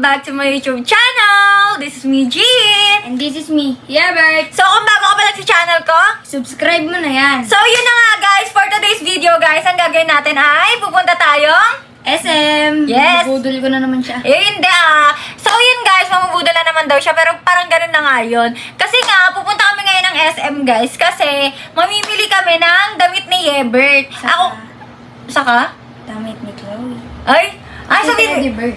welcome back to my YouTube channel! This is me, Jean! And this is me, Yabert. So, kung bago ka pa lang sa channel ko, Subscribe mo na yan. so yun na nga guys, for today's video guys, ang gagawin natin ay pupunta tayong SM. Yes. Budol ko na naman siya. hindi So yun guys, mamubudol na naman daw siya, pero parang ganun na nga yun. Kasi nga, pupunta kami ngayon ng SM guys, kasi mamimili kami ng damit ni Yebert. Saka? Damit ni Chloe. So Teddy bear.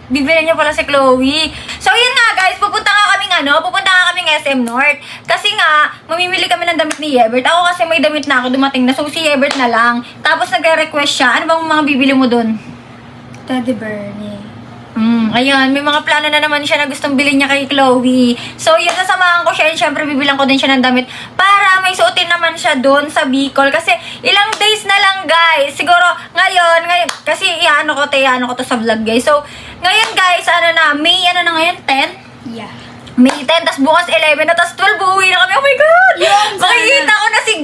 bibili niya pala si Chloe. So yun nga guys, pupunta nga kaming SM North. Kasi nga, mamimili kami ng damit ni Yebert. Ako kasi may damit na ako, dumating na. So si Yebert na lang. Tapos nagre-request siya. Ano bang mga bibili mo dun? Teddy bear ni... Ayan, may mga plano na naman siya na gustong bilhin niya kay Chloe. So, yun, sasamahan ko siya and syempre bibilang ko din siya ng damit para may suotin naman siya doon sa Bicol. Kasi ilang days na lang, guys. Siguro, ngayon, kasi iano ko to sa vlog, guys. So, ngayon, guys, May, na ngayon, 10? Yeah. May 10, tas bukas 11 na, tas 12, uuwi na kami. Oh my God! Yun, Makikita ko na si...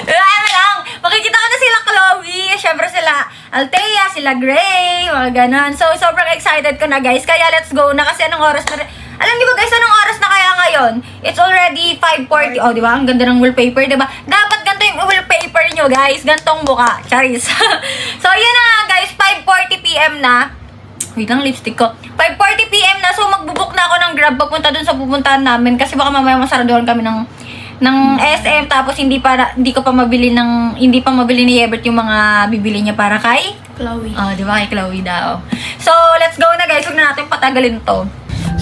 Ano lang, makikita ko na sila Chloe, syempre sila Althea, sila Gray, mga ganon. So, sobrang excited ko na guys, kaya let's go na kasi anong oras na rin. Alam niyo ba guys, anong oras na kaya ngayon? It's already 5:40. Oh, di ba? Ang ganda ng wallpaper, di ba? Dapat ganito yung wallpaper nyo guys, gantong buka. Charis. So, yun na nga guys, 5:40 PM na. Wait lang, lipstick ko. 5:40 PM na, so magbubuk na ako ng Grab papunta dun sa pupuntahan namin kasi baka mamaya masaraduhan kami ng SM, tapos hindi pa mabili ni Yebert yung mga bibili niya para kay Chloe. di ba, kay Chloe daw. So, let's go na guys, huwag na natin patagalin to.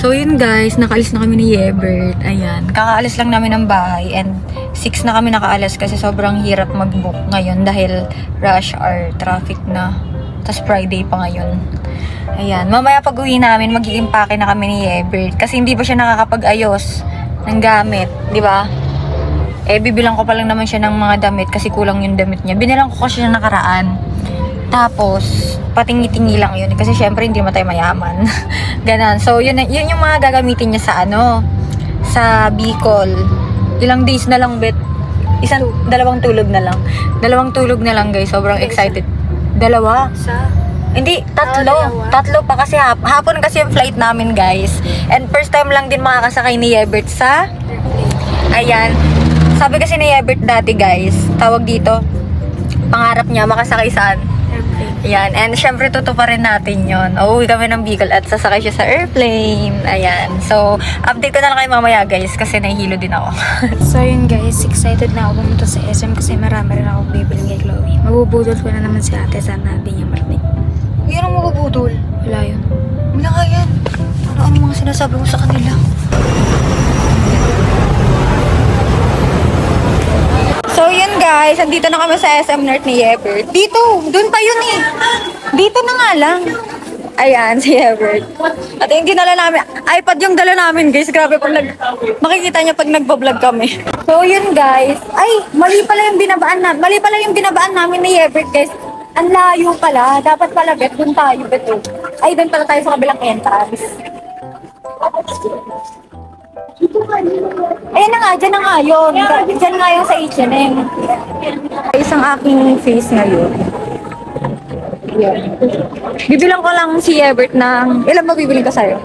So, yun guys, nakaalis na kami ni Yebert. Ayan, kakaalis lang namin ng bahay and 6 na kami nakaalis kasi sobrang hirap mag-book ngayon dahil rush hour, traffic na. Tapos Friday pa ngayon. Ayan, mamaya pag uwi namin, mag-i-impake na kami ni Yebert kasi hindi pa siya nakakapag-ayos ng gamit, di ba? Bibilang ko pa lang naman siya ng mga damit kasi kulang yung damit niya. Binilang ko kasi siya nakaraan. Tapos, patingi-tingi lang yun. Kasi syempre, hindi naman tayo mayaman. Ganon. So, yun yung mga gagamitin niya sa Bicol. Ilang days na lang, bet. Dalawang tulog na lang. Dalawang tulog na lang, guys. Sobrang excited. Dalawa? Hindi, tatlo. Tatlo pa kasi hapon kasi yung flight namin, guys. And first time lang din makakasakay ni Yebert sa... Ayan. Sabi kasi ni Yebert dati guys, tawag dito, pangarap niya makasakay saan? Airplane. Ayan, and syempre tutuparin natin yon. Uuwi kami ng Bicol at sasakay siya sa airplane. Ayan, so update ko na lang kayo mamaya guys kasi nahihilo din ako. So yun guys, excited na ako pumunta sa SM kasi marami rin ako bibili kay Chloe. Mabubudol ko na naman si ate, sana hindi niya marinig. Yan ang mabubudol. Wala yun. Wala nga yan. Ano mga sinasabi mo sa kanila? So yun guys, andito na kami sa SM North ni Yebert. Dito, dun pa yun eh. Dito na nga lang. Ayan, si Yebert. At yung dinala namin, iPad yung dala namin guys. Grabe pag makikita niya pag nagbablog kami. So yun guys, mali pala yung binabaan namin ni Yebert guys. Ang layo pala. Dapat pala bet, dun tayo bet. Dun pala tayo sa kabilang entrance. Ayan na nga, dyan na nga yun. Dyan nga yung sa H&M. Isang aking face ngayon. Yeah. Bibilang ko lang si Yebert ng... Ilan ba bibiling ko sa'yo?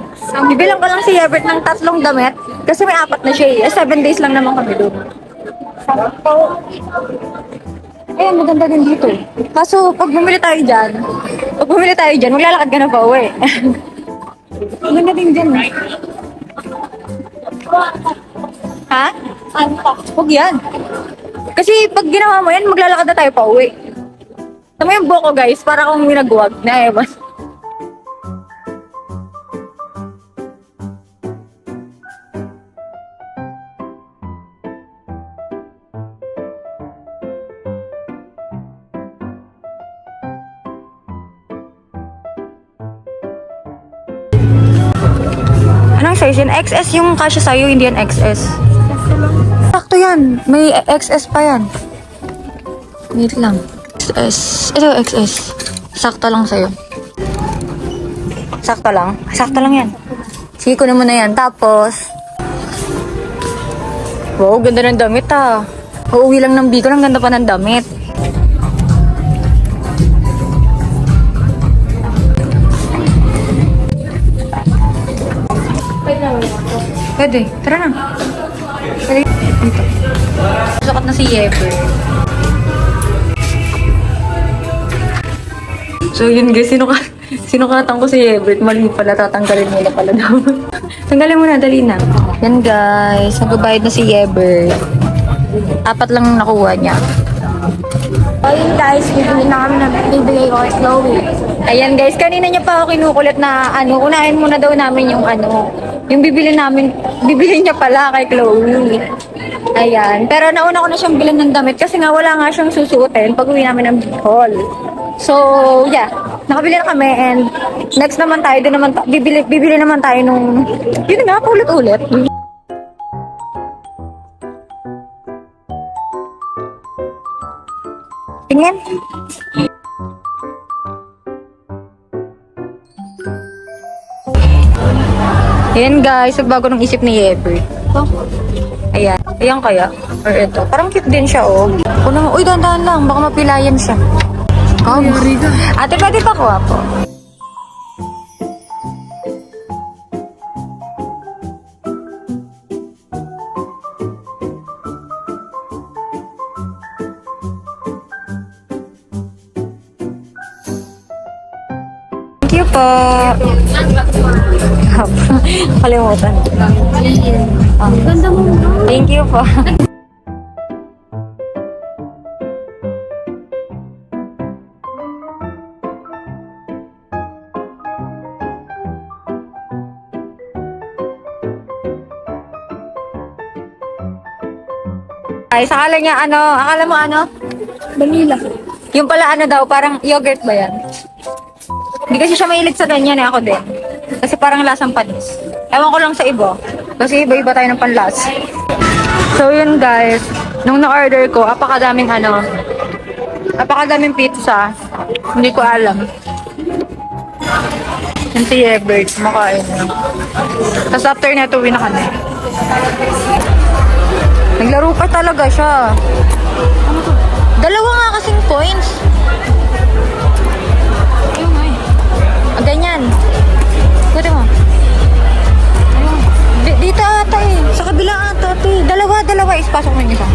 Bibilang ko lang si Yebert ng 3 damit. Kasi may 4 na siya eh. 7 days lang naman kami doon. Ayan, maganda din dito. Kaso, pag bumili tayo dyan, maglalakad ka na pa uwi. Maganda din dyan. Ha? Huwag yan. Kasi pag ginawa mo yan, maglalakad na tayo pa uwi. Tama yung buhok ko guys, para akong minagwag na ewan. Anong size yun? XS yung kasya sa'yo, hindi yan XS. Sakto yan. May XS pa yan. Wait lang. XS. Ito XS. Sakto lang sa'yo. Sakto lang? Sakto lang yan. Sige, kunin mo na yan. Tapos, wow, ganda ng damit ah. Uuwi lang ng Bicol, ang ganda pa ng damit. Pwede. Tara na. Pwede. Dito. Sukat na si Yeber. So yun guys, sinukatan ko si Yeber. Mali pala, tatanggalin nila pala daw. Tanggalin mo na, dali na. Yan guys, nagbabayad na si Yeber. 4 lang nakuha niya. Ayun guys, bibili na kami na bibigay ko kay Chloe. Ayan guys, kanina niya pa ako kinukulit na unahin muna daw namin yung yung bibili niya pala kay Chloe. Ayan, pero nauna ko na siyang bilhin ng damit kasi nga wala nga siyang susuotin pag uwi namin ng Bicol. So, yeah, nakabili na kami and next naman tayo, bibili naman tayo nung, yun nga, ulit-ulit. Tingin. Ayan guys, bago ng isip ni Yeber. Ayan. Ayan kaya. Or ito. Parang cute din siya, oh. Uy, dahan-dahan lang. Baka mapilayan siya. Oh, ate, pwede pa kuha po. Thank you po. Kalimutan. Ganda mo. Thank you po. Ay, akala niya akala mo Vanilla. yung pala daw, parang yogurt ba yan? Hindi kasi siya mahilig sa ganyan ako din. Kasi parang lasang panis. Ewan ko lang sa iba. Kasi iba-iba tayo ng panlas. So yun guys, nung na-order ko, apakadaming pizza. Hindi ko alam. Yung si Ebert, makain na. Tapos after neto, uwi na kami. Naglaro pa talaga siya. Dalawa nga kasing points. Ganyan. Pwede mo. Dito ata eh. Sa kabila ata ate. Dalawa. Ispasok mo yung isa.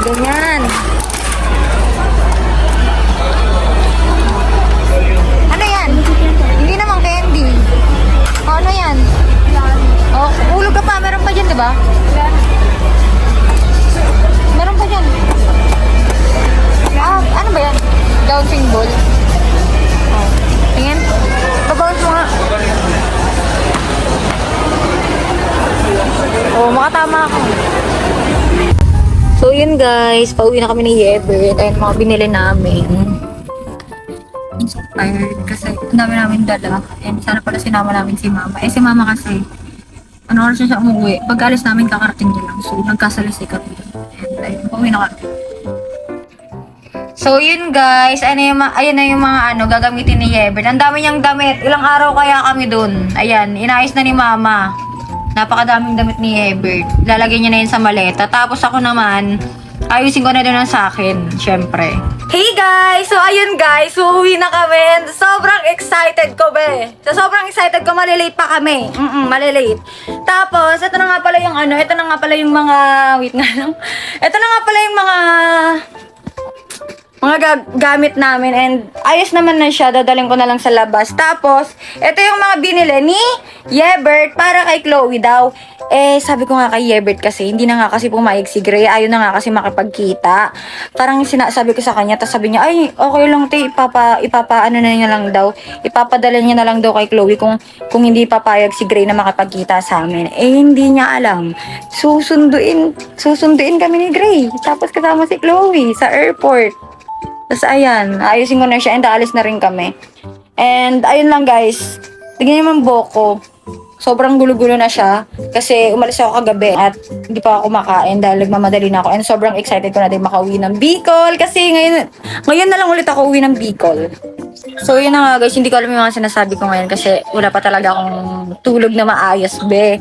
Ganyan. Ano yan? Hindi naman candy. O, ano yan? Oh, ulog ka pa. Meron pa dyan, di ba? Meron pa dyan. Ano ba yan? Bouncing ball. Oh. Tingin. Pa-bounce mo nga. Oh, makatama ako. So, yun guys. Pauwi na kami ni Yeber. Ayun, mga binili namin. Inspired kasi ang dami namin dala. And sana pala sinama namin si Mama. Si Mama kasi oras siya umuwi. Pag alis namin, kakarating niya lang. So, nagkasalisi kami. And ayun, pauwi na kami. So, yun guys. Ayun na yung mga gagamitin ni Yeber. Ang dami niyang damit. Ilang araw kaya kami dun. Ayan, inayos na ni Mama. Napakadaming damit ni Yeber. Lalagyan niya na yun sa maleta. Tapos ako naman, ayusin ko na din sa akin. Syempre. Hey guys! So, ayun guys. Uuwi na kami. Sobrang excited ko, be. So, sobrang excited ko. Malilate pa kami. Malilate. Tapos, ito na nga pala yung ito na nga pala yung mga, wait nga lang. Ito na nga pala yung mga gamit namin and ayos naman na siya, dadaling ko na lang sa labas. Tapos, ito yung mga binili ni Yebert para kay Chloe daw. Sabi ko nga kay Yebert kasi, hindi na nga kasi pumayag si Gray, ayaw na nga kasi makipagkita. Parang sinasabi ko sa kanya, tapos sabi niya, ay, okay lang te, ipapadala niya na lang daw kay Chloe kung hindi papayag si Gray na makipagkita sa amin. Hindi niya alam. Susunduin kami ni Gray. Tapos kasama si Chloe sa airport. Tapos ayan, ayusin ko na siya and aalis na rin kami. And ayun lang guys, tignan naman Boko. Sobrang gulo-gulo na siya kasi umalis ako kagabi at hindi pa ako kumakain dahil nagmamadali na ako. And sobrang excited ko na din makauwi ng Bicol kasi ngayon na lang ulit ako uwi ng Bicol. So yun na nga guys, hindi ko alam yung mga sinasabi ko ngayon kasi wala pa talaga akong tulog na maayos, be.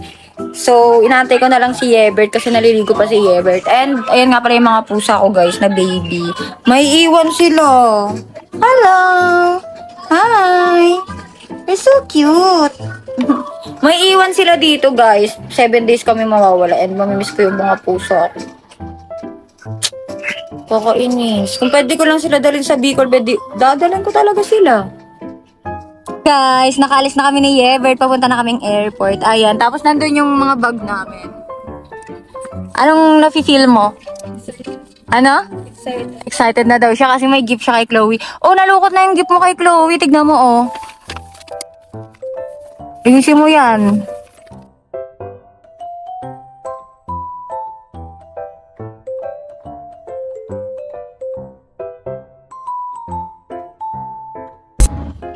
So, inaantay ko na lang si Yebert kasi naliligo pa si Yebert. And, ayan nga pala yung mga pusa ko guys na baby. May iwan sila. Hello! Hi! It's so cute. May iwan sila dito, guys. 7 days kami mawawala and mamimiss ko yung mga puso ako. Kakainis. Kung pwede ko lang sila dalhin sa Bicol, dadalhin ko talaga sila. Guys, nakaalis na kami ni Yebert. Papunta na kaming airport. Ayan. Tapos nandun yung mga bag namin. Anong nafe-feel mo? Ano? Excited na daw siya kasi may gift siya kay Chloe. Oh, nalukot na yung gift mo kay Chloe. Tignan mo, oh. Ayusin mo yan.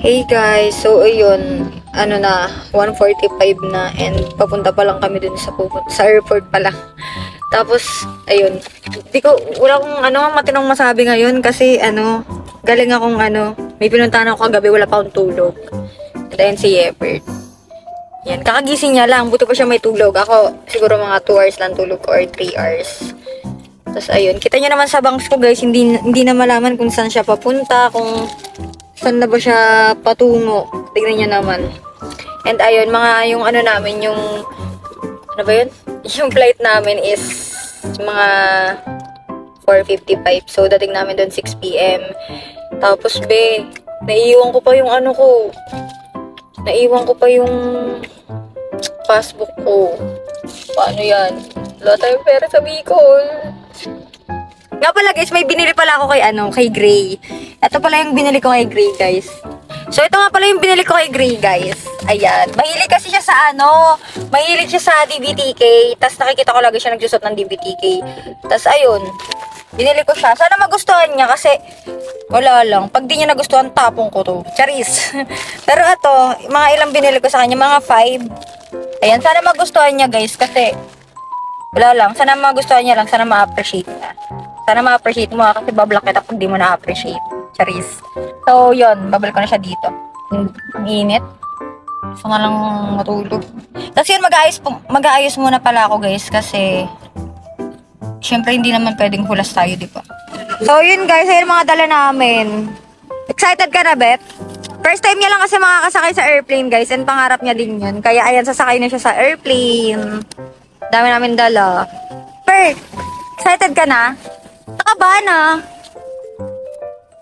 Hey guys, so ayun, ano na, 1:45 na and papunta pa lang kami dun sa airport pa lang. Tapos, ayun, wala akong matinong masabi ngayon kasi galing akong may pinuntahan ako kagabi, wala pa akong tulog. And ayun si Yebert. Yan, kakagising niya lang, buti pa siya may tulog. Ako, siguro mga 2 hours lang tulog ko or 3 hours. Tapos ayun, kita niyo naman sa bangs ko guys, hindi na malaman kung saan siya papunta, kung saan na ba siya patungo. Tignan niyo naman. And ayun, yung namin, yung, ano ba yun? Yung flight namin is mga 4:55. So, dating namin doon 6 p.m. Tapos, naiiwan ko pa yung Naiiwan ko pa yung passbook ko. Paano yan? Wala tayong pera sa Bicol. Nga pala guys, may binili pala ako kay Gray. Ito pala yung binili ko kay Gray guys. So ito nga pala yung binili ko kay Gray guys. Ayan. Mahilig kasi siya sa mahilig siya sa DBTK. Tapos nakikita ko lagi siya nagsusot ng DBTK. Tapos ayun, binili ko siya. Sana magustuhan niya kasi wala lang. Pag di niya nagustuhan, tapong ko to. Charis. Pero ito, mga ilang binili ko sa kanya, mga 5. Ayan, sana magustuhan niya guys kasi wala lang. Sana magustuhan niya lang. Sana ma-appreciate niya. Sana ma-appreciate mo kasi bablock kita pag di mo na-appreciate. Charis. So, yun. Babalik ko na siya dito. Ang init. Gusto nga lang matulog. Kasi yun, mag-aayos muna pala ako guys kasi syempre hindi naman pwedeng hulas tayo, di ba? So, yun guys. Ayun mga dala namin. Excited ka na, Beth? First time niya lang kasi makakasakay sa airplane, guys. And pangarap niya din yun. Kaya ayan, sasakay na siya sa airplane. Dami namin dala. Bert, excited ka na? Nakabahan na.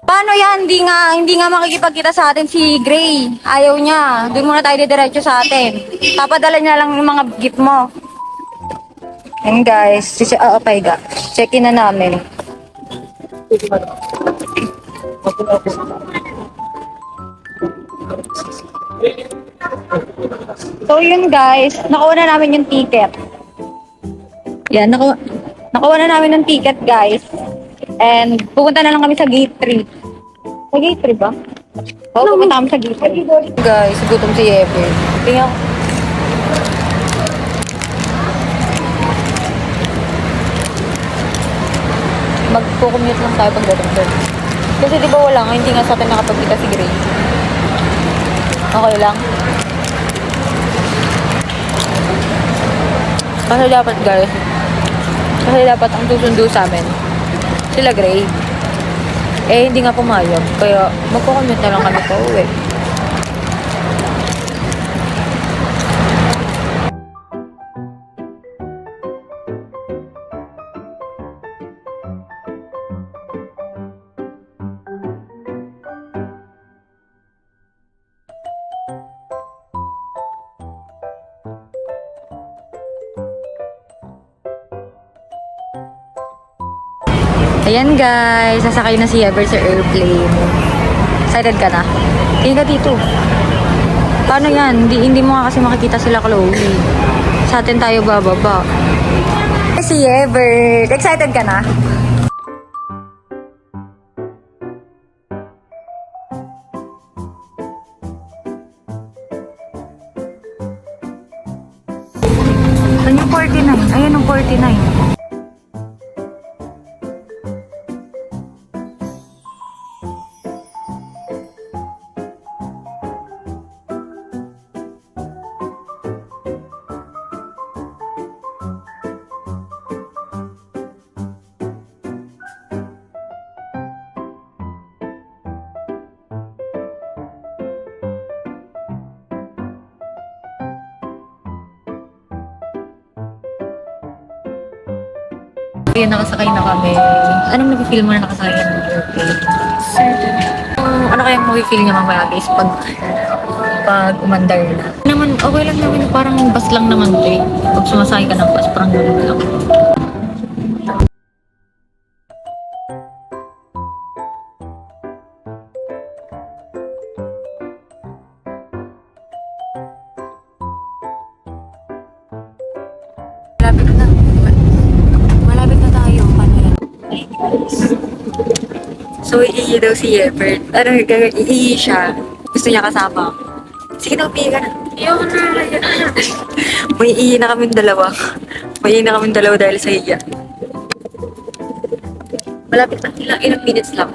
Paano yan? Hindi nga makikipagkita sa atin si Gray. Ayaw niya. Doon muna tayo diretso sa atin. Papadala niya lang yung mga gift mo. And guys, check-in na namin. So yun guys, nakuha na namin yung ticket. Yan, nakuha na namin yung ticket guys. And pupunta na lang kami sa gate 3. Sa gate 3 ba? Oo, pupunta kami sa gate 3. Guys, gutom si Ever. Tingnan ko. Magko-commute lang tayo pagdating doon. Kasi di ba wala nga, hindi nga sa atin nakapagkita si Gray. Okay lang. Kasi dapat ang susundo sa amin sila Gray. Eh, hindi nga pumayag. Kaya magko-commute na lang kami pa uwi. Ayan guys, sasakay na si Ever sa airplane. Excited ka na? Tingin ka dito. Paano yan? Hindi mo nga kasi makikita sila Chloe. Sa atin tayo bababa. Si Ever, excited ka na? Saan yung 49? Ayan yung 49. Ayun, nakasakay na kami. Anong napifeel mo na nakasakay ka ng airplane? Certain. Ano kayang mapifeel niya mamaya guys pag umandar na? Naman, okay lang naman. Parang bus lang naman to eh. Pag sumasakay ka ng bus, parang gano'n lang. Malapit na. Malapit na tayo. Kanina. So, iihi daw si Yebert. Ano, iihi siya. Gusto niya kasama. Sige na, umihi ka na. Ayoko na. May iihi na kaming dalawa. May iihi na kaming dalawa dahil sa iya. Malapit na. Ilang minutes lang.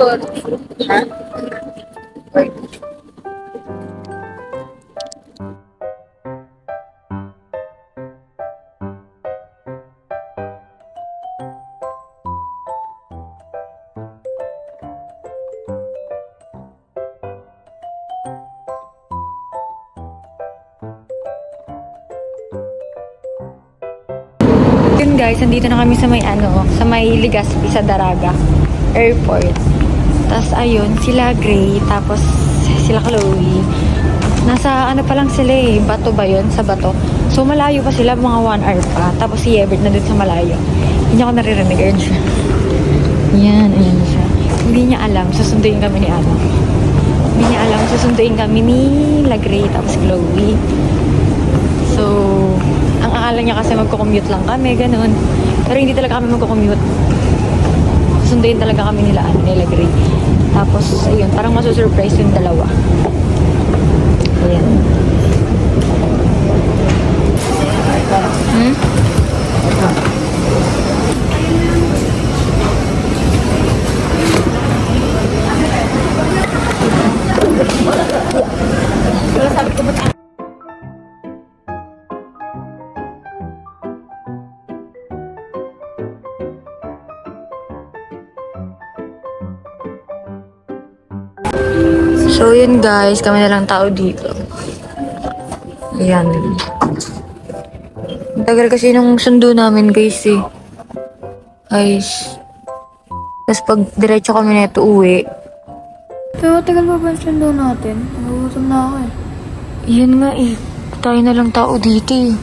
40. Ha? 40. Yun guys, nandito na kami sa may Legazpi sa Daraga Airport. Tapos ayun, sila Gray, tapos sila Chloe. Nasa ano pa lang sila eh, Bato ba yun? Sa Bato. So malayo pa sila, mga 1 hour pa. Tapos si Everett na dun sa malayo. Hindi ako naririnig, ayun siya. Yan, ayun siya. Hindi niya alam, susunduin kami ni ano. Hindi niya alam, susunduin kami ni La Gray, tapos Chloe. So, ang akala niya kasi magko-commute lang kami, ganun. Pero hindi talaga kami magko-commute. Sunduin talaga kami nila Gray. Tapos, ayun, parang masusurprise yung dalawa. Ayan. So, yun guys, kami na lang tao dito. Ayan. Ang tagal kasi nung sundo namin guys eh. Guys. Tapos pag diretso kami na ito uwi. Pero tagal pa ba yung sundo natin? Nagugutom na ako eh. Yun nga eh. Tayo na lang tao dito eh.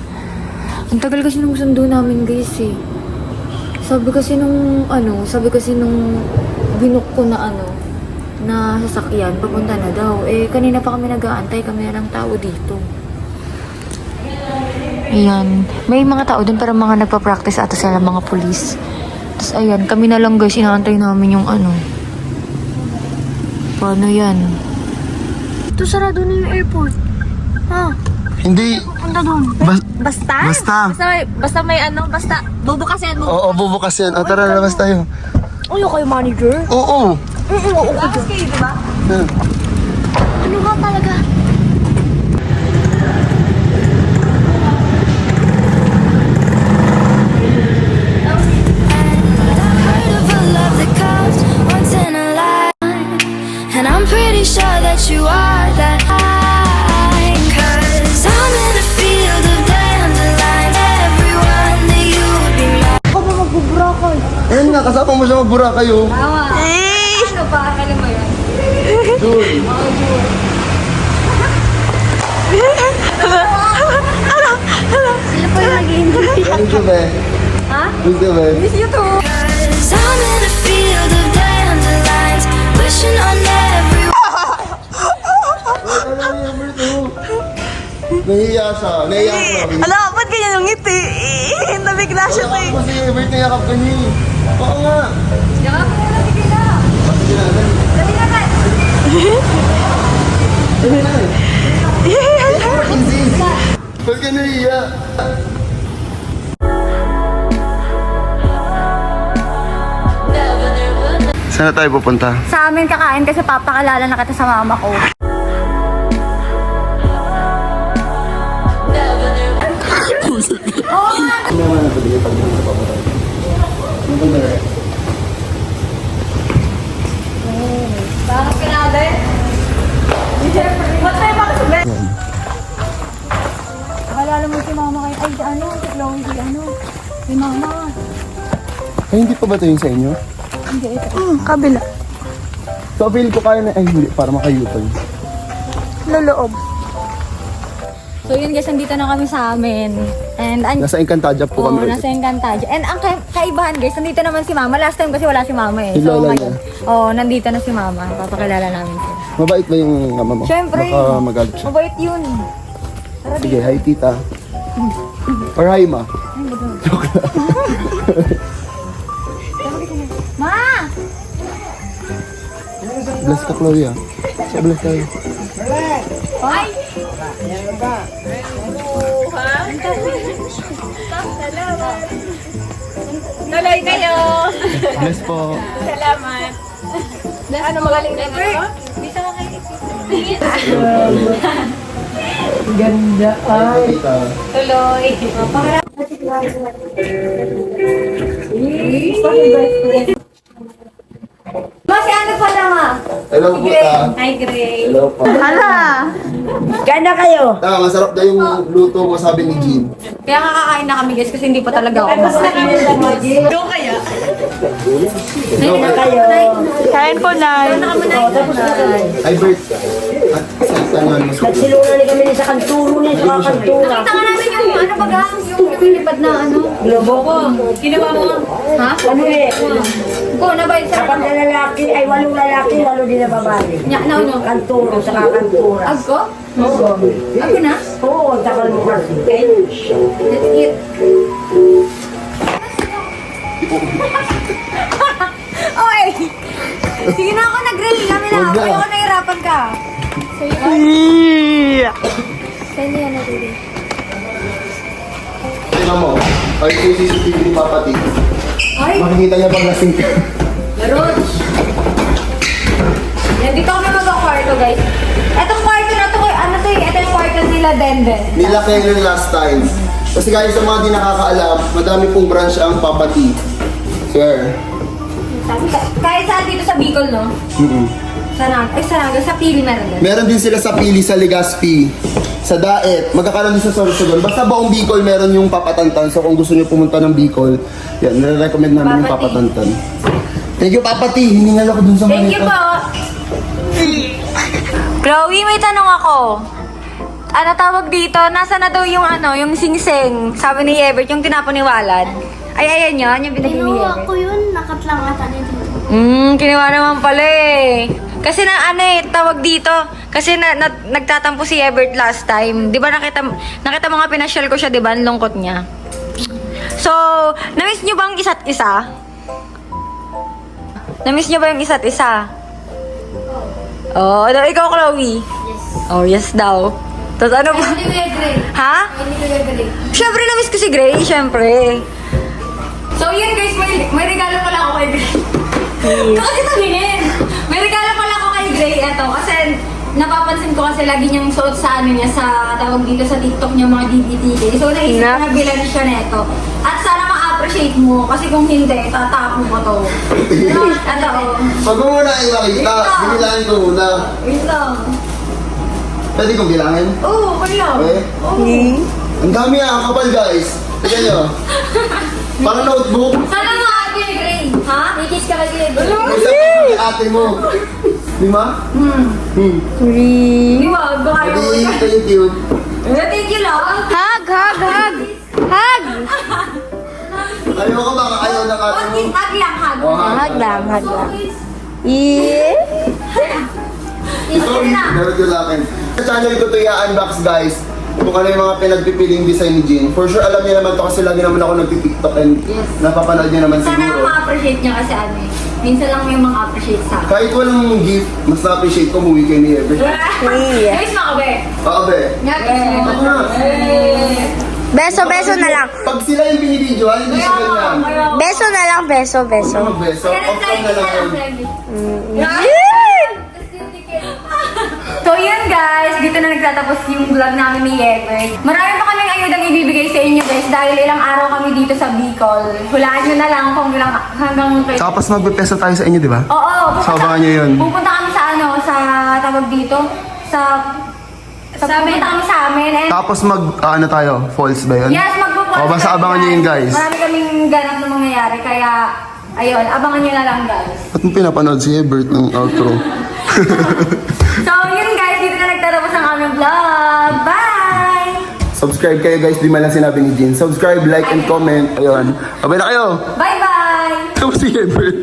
Ang tagal kasi nung sundo namin guys eh. Sabi kasi nung binook ko na sasakyan, papunta na daw. Eh, kanina pa kami nag-aantay, kami na lang tao dito. Ayan. May mga tao dun, pero mga nagpa-practice ata sila, mga police. Tapos ayan, kami na lang guys, inaantay namin yung Paano yan? Ito sarado na yung airport. Ha? Hindi. Punta doon. Basta. Basta bubukasin mo. Oo, bubukas yan. O, tara, labas tayo. Uyo kayo manager? Oo. Labas kayo, diba? Ano nga talaga? And I'm pretty sure that you are that high. 'Cause I'm in a field of dandelions. Everyone that you would be mine. Ako ba magbuburakay? Ayun nga, kasama mo siya magbura kayo. Ano ba? Alam mo yan? Jul. Sila po yung nag-iintay. Ayun ka ba? Ha? Ayun ka ba? Miss you too. 'Cause I'm in a field of dandelions. Wishing on everyone. Nahiya siya. Nahiya siya. Ala, ba't ganyan yung ngiti? Nabigla siya Wala eh. ko kasi Ebert na yakap ka niya. Oo nga. Yakap mo na, sige na. Sige na, dali. Dali na ka. Dali na. Easy. Ba't ka nahiya? Saan na tayo pupunta? Sa amin kakain kasi papakalala na kita sa mama ko. Bakit ka na din? Ba't tayo makasabi? Nakalala mo si mama kayo. Ay, si Chloe, si mama. Ay, hindi pa ba ito yung sa inyo? Kabila. So, feel ko kaya na, ay hindi, para makayutan. Loloob. So yun guys, nandito na kami sa amin. And Nasa Encantadia po Oo, kami. nasa Encantadia. And ang kaibahan guys, nandito naman si Mama. Last time kasi wala si Mama eh. Si Lola ngayon, nandito na si Mama. Papakilala namin siya. Mabait ba yung mama mo? Syempre. Baka magalit siya. Mabait yun. Sige, hi tita. Or hi ma. Ma! Bless ka Chloe ah. So, bless tayo. Ay! Tuloy kayo! Bless po. Ano magaling na kayo? Bisa ka kayo. Hi tita. Tuloy. Mas ano pala ma? Hello po ta. Hi Gray. Hello po. Ganda kayo. Ta, masarap daw yung luto mo sabi ni Jean. Kaya nga kakain na kami guys kasi hindi pa talaga ako kumakain. Doon kaya? Hello kayo. Kain po na. Hi Bert. At saan mo? Silungan ni kami sa kanturo niya, sa kantura. Nakita nga namin yung ano baga, yung lipad na ano. Lobo ko. Ginawa mo. Ha? Ano eh? Ko na ba yung Kapag na lalaki, ay 8 lalaki, 8 din na babae. Nya, no. Kanturo, sa kakantura. Agko? Oo. Ako na? Oo, takal mo kasi. Let's eat. Oy! Sige na ako nag-grill kami na. Huwag na. Ayoko nahirapan ka. Sa'yo yan natuli. Tingnan mo. Ay, ito yung CCTV ni Papa T. Ay! Makikita niya pag lasing ka. Meron! Yan, dito kami mag-kwarto guys. Etong kwarto na to, ano to eh, ito yung kwarto nila Denden. Nilaki yun last time. Kasi guys, sa mga di nakakaalam, madami pong branch ang Papa T. Sir. Kahit saan dito sa Bicol, no? Sanaga, sa Pili meron din. Meron din sila sa Pili, sa Legazpi, sa Daet, magkakaroon din sa Sorsogon. Basta buong Bicol meron yung Papatantan. So kung gusto nyo pumunta ng Bicol, yan, nare-recommend namin yung Papa T. Papatantan. Thank you, Papa T. Hiningal ako dun sa Thank you po! Chloe, may tanong ako. Ano tawag dito? Nasa na daw yung ano, yung singseng? Sabi ni Ebert, yung tinapon ni Walad. Ay, ayan yun, yung binigay ni Ebert. yun, nakatlang ata dito. Kinuha naman pala eh. Kasi na ano eh, tawag dito. Kasi nagtatampo si Ebert last time. Di ba nakita mo nga pinasyal ko siya, di ba? Ang lungkot niya. So, namiss niyo ba ang isa't isa? Namiss niyo ba yung isa't isa? Oh, ikaw Chloe? Yes. Oh, yes daw. Tapos ano ba? Ha? Siyempre namiss ko si Gray, siyempre. So yun guys, may regalo pala ako kay Gray. Kasi tumingin. May regalo pala ako kay Gray. Ito, kasi napapansin ko kasi lagi niyang suot sa ano niya, sa tawag dito sa TikTok niya mga DVT. So naisip ko na bilan siya neto. At sana ma-appreciate mo, kasi kung hindi, tatapon ko to. Ito, Pag mo muna ay makita, binilahin ko muna. wait lang. Pwede kong bilangin? Oo, kaya. Okay? Ang dami ang kapal guys. Tignan nyo. Parang notebook. Sana ma-ate ni Gray. Ha? Ikis ka kasi. May sabi ng ate mo. Di ba? Di ba? Baka Pwede thank you. Thank you lang. Hug! Ayoko baka ayaw ng ate mo. Hag lang, hag. Oh, Hug lang. Sorry, meron yung akin. Sa channel ko to i-unbox guys. Kung ano yung mga pinagpipiling design ni Jean. For sure alam niya naman to kasi lagi naman ako nagti-tiktok and napapanood niya naman Sana siguro. ma-appreciate niya kasi ano eh. Minsan lang may mga appreciate sa akin. Kahit walang gift, mas na-appreciate ko umuwi kay ni Ever. Guys, mga kabe. Oo, be. Ako na. Beso na lang. Pag sila yung binibidyohan, hindi siya ganyan. Beso na lang, beso. Ano beso? Off na lang yun. So yun guys, dito na nagtatapos yung vlog namin ni Yever. Marami pa kaming ayudang ibibigay sa inyo guys dahil ilang araw kami dito sa Bicol. Hulaan nyo na lang kung ilang hanggang kay... Tapos magpe-peso tayo sa inyo, di ba? Oo, So, abangan nyo yun. Pupunta kami sa ano, sa tawag dito, pupunta kami sa amin and Tapos ano tayo? Falls ba yun? yes, O, basta abangan nyo yun, guys. Marami kaming ganap na mangyayari, kaya, ayun, abangan nyo na lang, guys. Ba't mo pinapanood si Hebert ng outro? So, yun guys, dito na nagtatapos ang aming vlog. Bye! Subscribe kayo guys, di man lang sinabi ni Jean. Subscribe, like, and comment. Ayun. Abay na kayo! Bye-bye! Ito si Hebert.